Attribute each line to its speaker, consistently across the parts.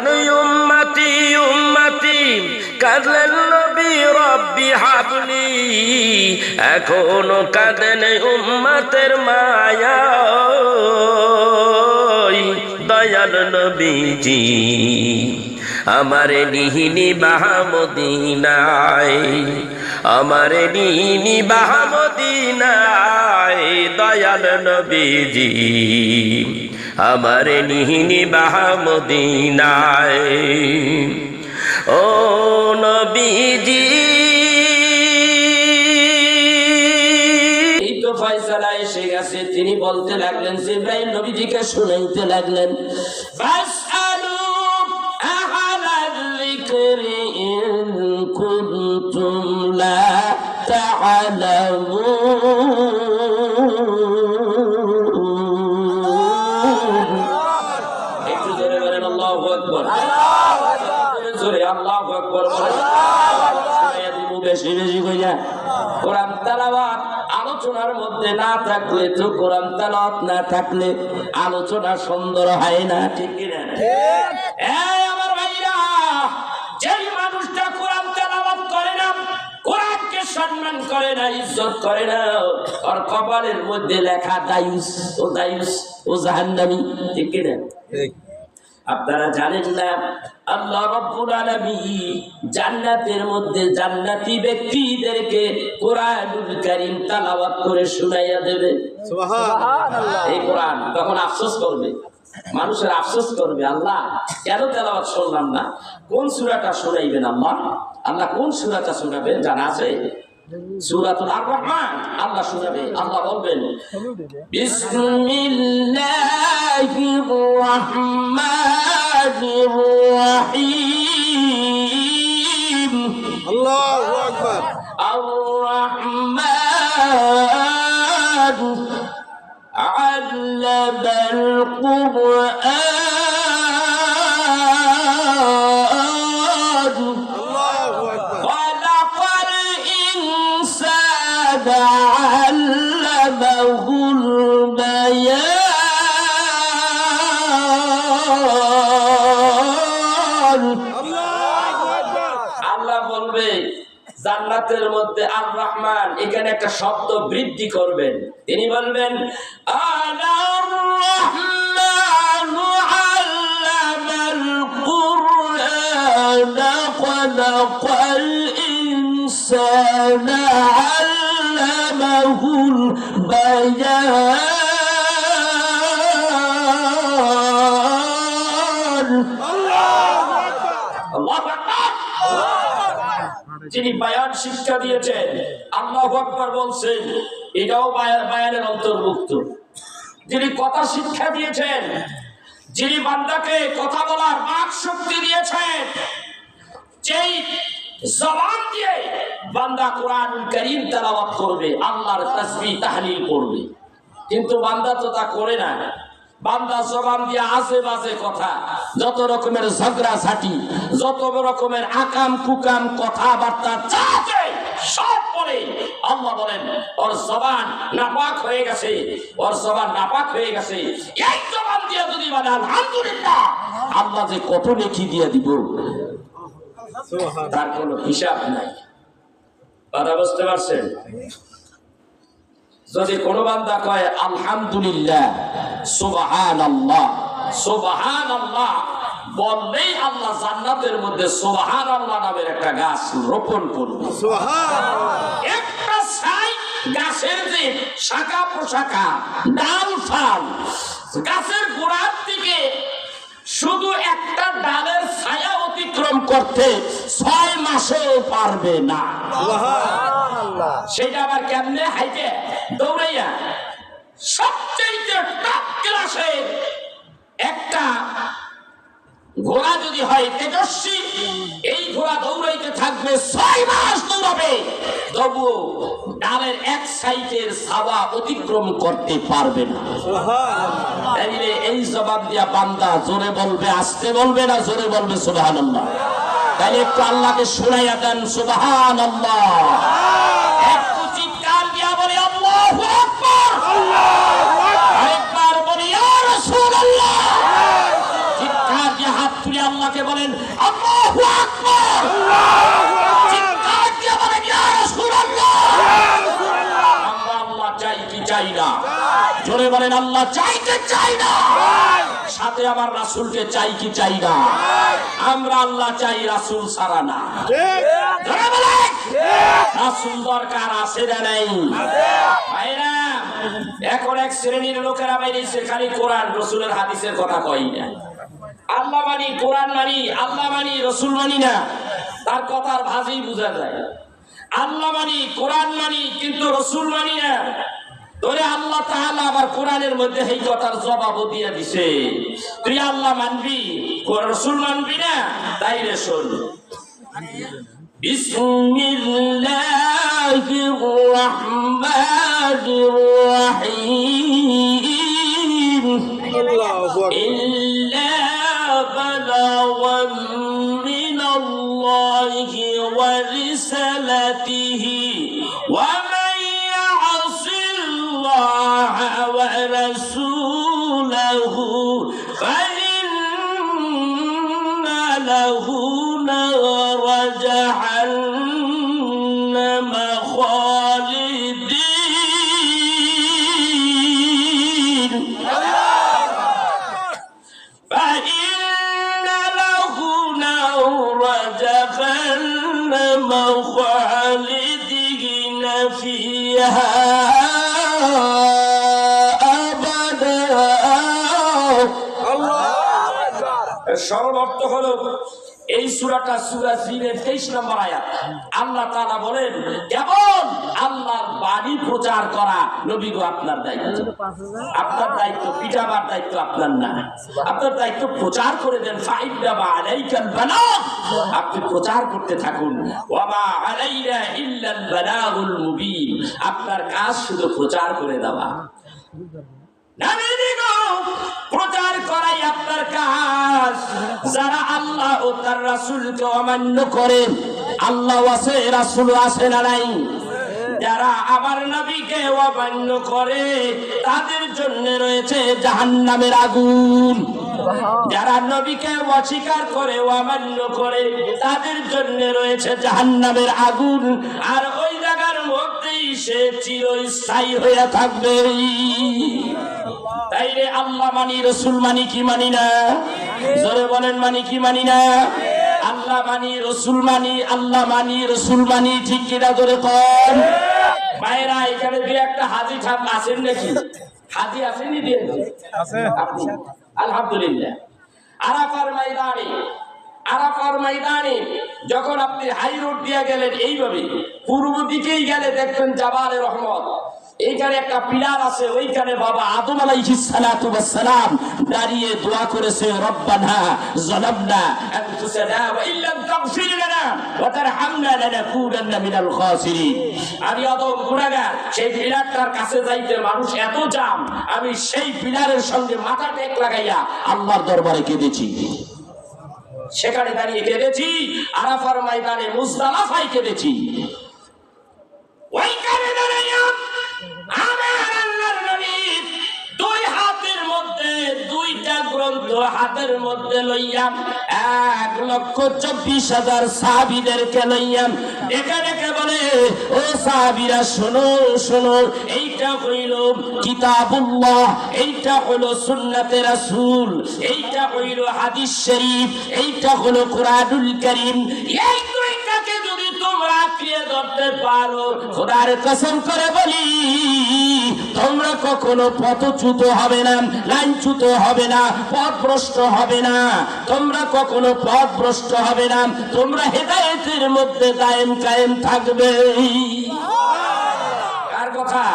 Speaker 1: যখন উম্মতি উম্মতি কাঁদলেন নবী রব্বি হাবলি, এখনো কাঁদেন উম্মতের মায়ায়। দয়াল নবীজি আমারে নিহিনি বাহামদিনায়, আমারে নিহিনি বাহামদিনায়। দয়াল নবীজি আমারে নিহিনি বাহামদিনায়। ও নবীজি এই তো ফয়সালা এসে গেছে। তিনি বলতে লাগলেন, জিবরাইল নবীজিকে শুনাইতে লাগলেন, ফাসআলু আহলাল যিকরি ইন কুনতুম লা তা'লামুন। একটু জোরে বলেন আল্লাহু আকবার। জোরে আল্লাহু আকবার বলেন। বেশি বেশি কইয়া কোরআন তেলাওয়াত আলোচনার মধ্যে না থাকলে তো, কোরআন তেলাওয়াত না থাকলে আলোচনা সুন্দর হয় না, ঠিক কি না? এই আমার ভাইরা, যেই মানুষটা কোরআন তেলাওয়াত করে না, কোরআনকে সম্মান করে না, ইজ্জত করে না, ওর কপালের মধ্যে লেখা দায়ুস, ও দায়ুস, ও জাহান্নামী, ঠিক কি না? আপনারা জানেন না আল্লাহ রাব্বুল আলামিন জান্নাতের মধ্যে জান্নাতি ব্যক্তিদেরকে কোরআনুল কারীম তেলাওয়াত করে শুনাইয়া দেবে। সুবহানাল্লাহ। এই কোরআন তখন আফসোস করবে, মানুষের আফসোস করবে, আল্লাহ কেন তেলাওয়াত শুনলাম না? কোন সূরাটা শুনাইবেন আল্লাহ? আল্লাহ কোন সূরাটা শোনাবেন জানা আছে? সূরাতুল আর-রহমান আল্লাহ শোনাবে। আল্লাহ বলবেন, বিসমিল্লাহির রহমানির রহিম। আল্লাহু আকবার। আর-রহমান আল্লামাল কুরআন। علمه البيان। আল্লাহ বলবে জান্নাতের মধ্যে আর রহমান, এখানে একটা শব্দ বৃদ্ধি করবেন। তিনি বলবেন, আর রহমানু আল্লামাল কুরআন খালাকাল ইনসানা আল্লামাহুল বায়ান। আল্লাহু আকবার। যিনি বায়ান শিক্ষা দিয়েছেন, আল্লাহু আকবার বলছেন, এটাও বায়ানের অন্তর্ভুক্ত। যিনি কথা শিক্ষা দিয়েছেন, যিনি বান্দাকে কথা বলার বাক শক্তি দিয়েছেন, যেই জবান দিয়ে বান্দা কোরআনুল কারীম তেলাওয়াত করবে, আল্লাহর তাসবিহ তাহলিল করবে, কিন্তু বান্দা তো তা করে না। বান্দা জবান দিয়ে আজে বাজে কথা, যত রকমের ঝগড়া ঝাঁটি, যত রকমের আকাম কুকাম কথাবার্তা চাচে সব বলে। আল্লাহ বলেন ওর জবান নাপাক হয়ে গেছে, ওর জবান নাপাক হয়ে গেছে। এই জবান দিয়ে যদি বলে আলহামদুলিল্লাহ, আল্লাহ যে কত নেকি দিয়ে দিব তার কোনো হিসাব নাই। কথা বুঝতে পারছেন? যদি কোনো বান্দা কয় আলহামদুলিল্লাহ, সুবহানাল্লাহ, সুবহানাল্লাহ বললেই আল্লাহ জান্নাতের মধ্যে সুবহানাল্লাহ নামের একটা গাছ রোপণ করবে। সুবহানাল্লাহ। একটা ছাই গাছের যে শাখা প্রশাখা, ডাল ফাল, গাছের গোড়ার দিকে শুধু একটা ডালের ছায়া অতিক্রম করতে 6 মাসেও পারবে না। সুবহানাল্লাহ। সেটা আবার কেমনে? হাইটে দৌড়াইয়া। সবচেয়ে টপ ক্লাসে একটা ঘোড়া যদি হয় তেজস্বী, এই ঘোড়া দৌড়াইতে থাকবে 6 মাস দৌড়াবে, তবু ডালের এক সাইডের ছায়া অতিক্রম করতে পারবে না। সুবহানাল্লাহ। এই জবাব দিয়া বান্দা জোরে বলবে, আস্তে বলবে না জোরে বলবে সুবহানাল্লাহ? তাহলে একটু আল্লাহকে শুনাইয়া দেন সুবহানাল্লাহ। একটু চিৎকার দিয়া বলি আল্লাহু আকবার। আরেকবার বলি ইয়া রাসূলুল্লাহ। চিৎকার দিয়ে হাত তুলে আল্লাহ আল্লাহকে বলেন আল্লাহু আকবার, চিৎকার দিয়ে বলেন ইয়া রাসূলুল্লাহ। আমরা আল্লাহ চাই কি চাই না? জোরে বলেন আল্লাহ চাই কি চাই না? সাথে আমার রাসূলকে চাই কি চাই না? আমরা আল্লাহ চাই, রাসূল ছাড়া না। জোরে বলেন রাসূল দরকার আছে না নাই? ভাইরা, এখন এক শ্রেণীর লোকেরা বাইরেছে খালি কোরআন রাসূলের হাদিসের কথা কই না। আল্লাহ মানি, কোরআন মানি, আল্লাহ মানি, রাসূল মানি না। তার কথার ভাষাই বোঝা যায়। আল্লাহ মানি, কোরআন মানি, কিন্তু রাসূল মানি না। তোরে আল্লাহ তাআলা আবার কোরআনের মধ্যে এই কথার জবাবও দিয়ে দিছে, তুই আল্লাহ মানবি, রাসূল মানবি না? তাইলে শোন, বিসমিল্লাহির রাহমানির রাহিম, ইল্লা বালাগান মিনাল্লাহি ওয়া রিসালাতিহি ওয়া মান ইয়াসিল্লাহ ওয়া রাসূলাহু ফাইন্না লাহু নার জাহান্নাম খালিদিন فإن له نار جهنم خالدين فيها أبدا। সরল অর্থ হলো এই সূরাটা সূরা জিনের 23 নম্বর আয়াত। আল্লাহ তাআলা বলেন, কেবল আল্লাহর বাণী প্রচার করা নবী গো আপনার দায়িত্ব। আপনার দায়িত্ব, পিটাবার দায়িত্ব আপনার না। আপনার দায়িত্ব প্রচার করে দেন। ফাইন্নামা আলাইকাল বালাগ, আপনি প্রচার করতে থাকুন। ওয়া মা আলাইনা ইল্লাল বালাগুল মুবিন, আপনার কাজ শুধু প্রচার করে দেওয়া। প্রচার করাই আপনার কাজ। যারা আল্লাহ ও তার রাসূলকে অমান্য করে, আল্লাহ আছে রাসূল আছে না নাই? যারা আমার নবীকে অমান্য করে তাদের জন্য রয়েছে জাহান্নামের আগুন। যারা নবীকে অস্বীকার করে, অমান্য করে, তাদের জন্য রয়েছে জাহান্নামের আগুন। আর ওই জায়গার মধ্যেই সে চিরস্থায়ী হয়ে থাকবে। তাইলে আল্লাহ মানি, রাসূল মানি কি মানি না? জোরে বলেন মানি কি মানি না? আল্লাহ মানি, রাসূল মানি, আল্লাহ মানি, রাসূল মানি, ঠিক কিনা জোরে কোন? মায়েরা, এখানে দুই একটা হাজি ঠাম আছেন নাকি? হাজি আসেনি? দিয়ে আছে আপনি? আলহামদুলিল্লাহ। আরাফার ময়দানে যখন আপনি হাই রোড দিয়ে গেলেন, এইভাবে পূর্ব দিকেই গেলে দেখবেন জাবালে রহমত। এইখানে একটা পিলার আছে, ওইখানে বাবা আদম আলাইহিস সালাতু ওয়াস সালাম দাঁড়িয়ে দোয়া করেছে, রব্বানা যালামনা আনফুসানা ওয়া ইল্লাম তাগফির লানা ওয়া তারহামনা লানাকুনান্না মিনাল খাসিরিন। আমি আদম গুনাহগার, সেই পিলারটার কাছে যাইতে মানুষ এত জাম, আমি সেই পিলারের সঙ্গে মাথা টেক লাগাইয়া আল্লাহর দরবারে কেঁদেছি। সেখানে দাঁড়িয়ে কেঁদেছি, আরাফার ময়দানে মুজদালিফায় কেঁদেছি। ওইখানে দাঁড়াইয়া আমার আল্লাহর নবী দুই হাতের মধ্যে দুইটা গ্রন্থ হাতের মধ্যে লইয়াম 1,24,000 সাহাবীদেরকে লইয়াম ডেকে ডেকে বলে, ও সাহাবীরা শোনো শোনো, এইটা হইল কিতাবুল্লাহ, এইটা হলো সুন্নাতে রাসূল, এইটা হইল হাদিস শরীফ, এইটা হলো কোরআনুল কারীম। এই দুইটাকে যদি তোমরা আঁকড়িয়ে ধরতে পারো, খোদার কসম করে বলি, তোমরা কখনো পথচ্যুত হবে না, লাইনচ্যুত হবে না, পথভ্রষ্ট হবে না। তোমরা কখনো পথভ্রষ্ট হবে না, তোমরা হেদায়েতের মধ্যে দায়েম কায়েম থাকবে। কার কথা?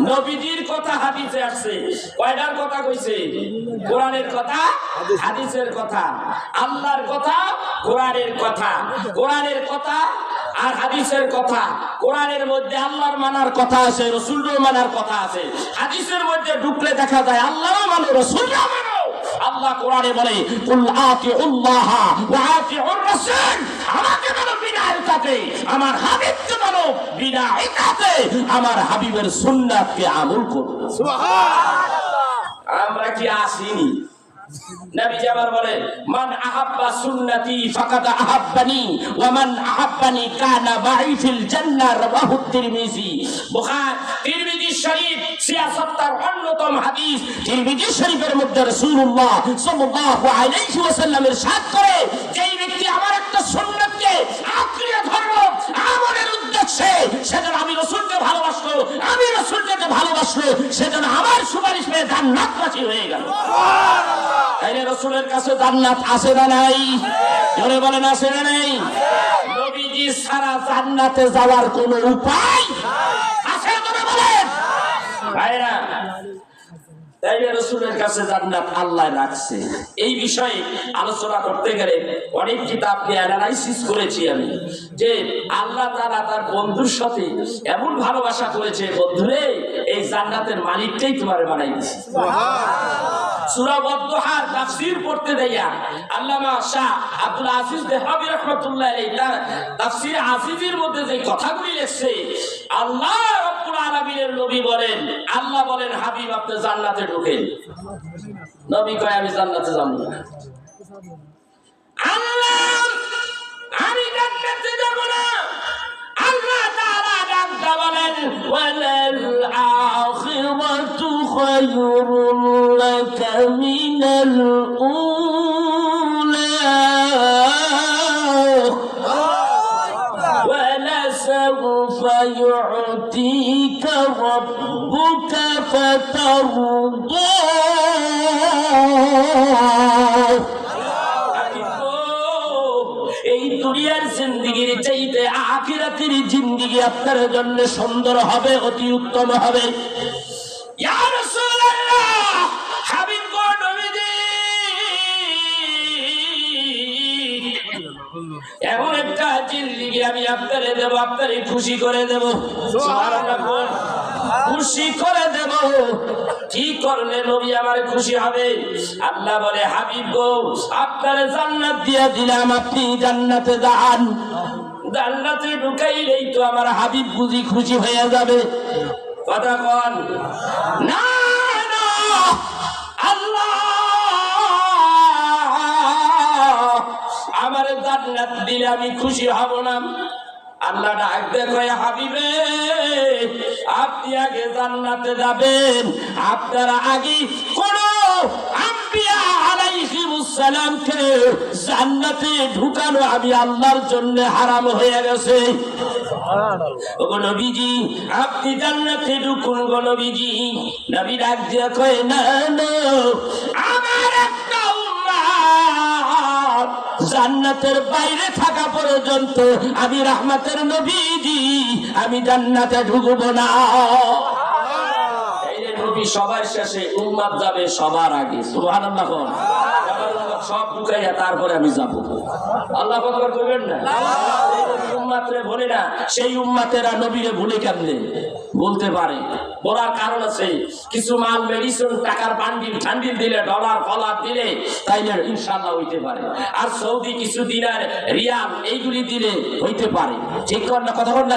Speaker 1: নবীজির কথা হাদিসে আসছে। কয়টার কথা কইছে? কোরআনের কথা, হাদিসের কথা, আল্লাহর কথা, কোরআনের কথা। কোরআনের কথা আর হাদিসের কথা। কোরআনের মধ্যে আল্লাহর মানার কথা আছে, রাসূলের মানার কথা আছে। হাদিসের মধ্যে ঢুকলে দেখা যায় আল্লাহও মানো, রাসূলও মানো। আল্লাহ কোরআনে বলে, কুল আতিউল্লাহ ওয়া আতিউর রাসূল, আমাকে মানো বিনা ইতাতে, আমার হাবিবকে মানো বিনা ইতাতে, আমার হাবিবের সুন্নাতকে আমল করো। সুবহানাল্লাহ। আমরা কি আসিনি? নবীজি আবার বলেন, মান আহাব্বা সুন্নতি ফাকাদ আহাব্বানি ওয়া মান আহাব্বানি কানা মাই ফিল জান্নাহ, রাওয়াহু তিরমিজি। বুখারী তিরমিজি শরীফ 76 অন্যতম হাদিস। তিরমিজি শরীফের মধ্যে রাসূলুল্লাহ সাল্লাল্লাহু আলাইহি ওয়াসাল্লাম ইরশাদ করে, যেই ব্যক্তি আমার একটা সুন্নাতকে আঁকড়ে ধরলো আমলের উদ্দেশ্যে, সেজন্য আমি রাসূলকে ভালোবাসলো, আমি রাসূলকে ভালোবাসলো, সেজন্য আমার সুপারিশ পেয়ে জান্নাতবাসী হয়ে গেল। তাইলে রাসূলের কাছে জান্নাত আছে না নাই? জোরে বলেন, আছে না নাই? নবীজি ছাড়া জান্নাতে যাওয়ার কোনো উপায় আছে? জোরে বলেন ভাইরা। তাইলে রাসূলের কাছে জান্নাত আল্লাহ রাখছে। এই বিষয়ে আলোচনা করতে গেলে অনেক কিতাব নিয়ে অ্যানালাইসিস করেছি আমি, যে আল্লাহ তাআলা তার বন্ধুর সাথে এমন ভালোবাসা করেছে, বন্ধুরে এই জান্নাতের মালিকটাই তোমারে বানাই দিয়েছে। সূরা ওয়াদ-দুহার তাফসীর পড়তে দেয়া আল্লামা শাহ আব্দুল আজিজ দেহলভী রাহমাতুল্লাহ আলাইহি তার তাফসীর আজিজের মধ্যে যে কথাগুলি লিখছে, আল্লাহ রাব্বুল আলামিনের নবী বলেন, আল্লাহ বলেন, হাবিব আপনি জান্নাতে ঢোকেন। নবী কয় আমি জান্নাতে যাব না। আল্লাহ আমি জান্নাতে যাব না। আল্লাহ তাআলা ডাকতে বলেন, ওয়ালাল আখিরাতু খায়রুন লাকা মিনাল উলা ওয়ালাসাউফা ইউতিকা রাব্বুকা ফাতারদা। এই দুনিয়ার জিন্দেগির চাইতে আখিরাতের জিন্দেগি আপনার জন্য সুন্দর হবে, অতি উত্তম হবে। ইয়া রাসূলুল্লাহ, হাবিব গো নবীজি, এমন একটা জিন্দেগি আমি আপনারে দেব, আপনারে খুশি করে দেব। সুবহানাল্লাহ, খুশি করে দেব। কি করলে নবী আমার খুশি হবে? আল্লাহ বলে, হাবিব গো আপনারে জান্নাত দিয়া দিলাম, আপনি জান্নাতে যান। জান্নাতে ঢুকাইলেই তো আমার হাবিব বুঝি খুশি হয়ে যাবে। কথা কোন না? না, আল্লাহ আমার জান্নাত দিলে আমি খুশি হব না। আল্লাহ ডাক দেখো, হাবিবে আপনি আগে জান্নাতে যাবেন, আপনার আগে কোন আম্বিয়া আলাইহিমুস সালামকে জান্নাতে ঢুকানো আমি আল্লাহর জন্য হারাম হয়ে গেছে। ও নবীজি আপনি জান্নাতে ঢুকুন গো নবীজি। নবী ডাক দিয়ে কয়, না না, আমার একটা উম্মত জান্নাতের বাইরে থাকা পর্যন্ত আমি রাহমাতের নবীজি আমি জান্নাতে ঢুকবো না। এই যে নবী সবার শেষে, উম্মত যাবে সবার আগে। সুবহানাল্লাহ, সব ঢুকাইয়া তারপরে আমি যাব। আল্লাহু আকবার করবেন না? উম্মতরে বলে না, সেই উম্মতেরা নবীরে ভুলে কেমনে বলতে পারে? বলার কারণ আছে, কিছু মাল মেডিসিন টাকার বান্ডিল দিলে, ডলার ফলার দিলে তাইলে ইনশাআল্লাহ হইতে পারে। আর সৌদি কিছু দিনার রিয়াল এইগুলি দিলে হইতে পারে। ঠিক কর না? কথা বল না।